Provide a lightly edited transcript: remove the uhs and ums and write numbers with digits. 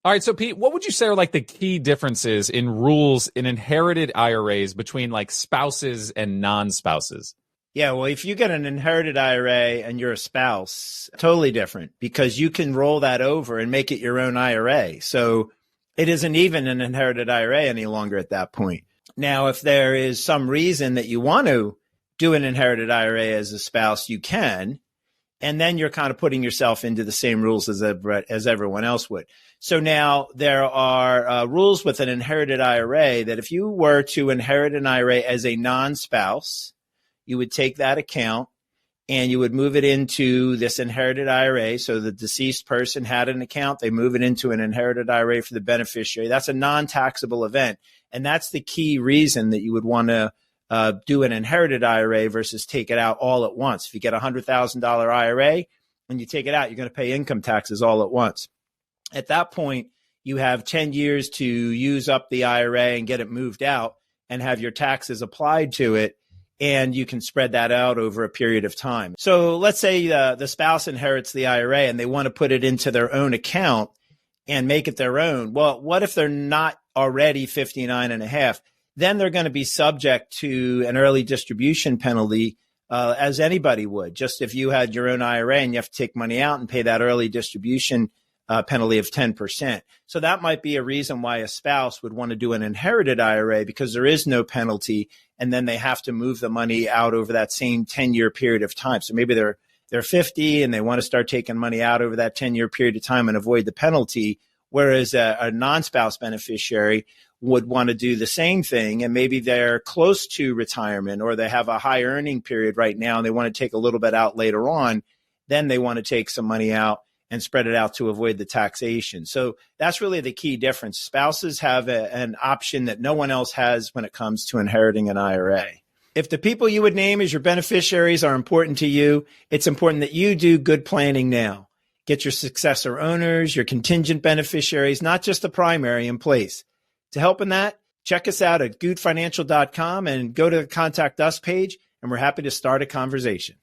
All right, so Pete, what would you say are like the key differences in rules in inherited IRAs between like spouses and non-spouses? Yeah, well, if you get an inherited IRA and you're a spouse, totally different because you can roll that over and make it your own IRA. So it isn't even an inherited IRA any longer at that point. Now, if there is some reason that you want to do an inherited IRA as a spouse, you can. And then you're kind of putting yourself into the same rules as everyone else would. So now there are rules with an inherited IRA that if you were to inherit an IRA as a non-spouse, you would take that account and you would move it into this inherited IRA. So the deceased person had an account, they move it into an inherited IRA for the beneficiary. That's a non-taxable event. And that's the key reason that you would want to do an inherited IRA versus take it out all at once. If you get a $100,000 IRA and you take it out, you're going to pay income taxes all at once. At that point, you have 10 years to use up the IRA and get it moved out and have your taxes applied to it. And you can spread that out over a period of time. So let's say the spouse inherits the IRA and they want to put it into their own account and make it their own. Well, what if they're not already 59 and a half? Then they're going to be subject to an early distribution penalty as anybody would. Just if you had your own IRA and you have to take money out and pay that early distribution penalty of 10%. So that might be a reason why a spouse would want to do an inherited IRA because there is no penalty. And then they have to move the money out over that same 10-year period of time. So maybe they're 50 and they want to start taking money out over that 10-year period of time and avoid the penalty. Whereas a non-spouse beneficiary would want to do the same thing. And maybe they're close to retirement or they have a high earning period right now and they want to take a little bit out later on. Then they want to take some money out and spread it out to avoid the taxation. So that's really the key difference. Spouses have an option that no one else has when it comes to inheriting an IRA. If the people you would name as your beneficiaries are important to you, it's important that you do good planning now. Get your successor owners, your contingent beneficiaries, not just the primary, in place. To help in that, check us out at goodfinancial.com and go to the Contact Us page, and we're happy to start a conversation.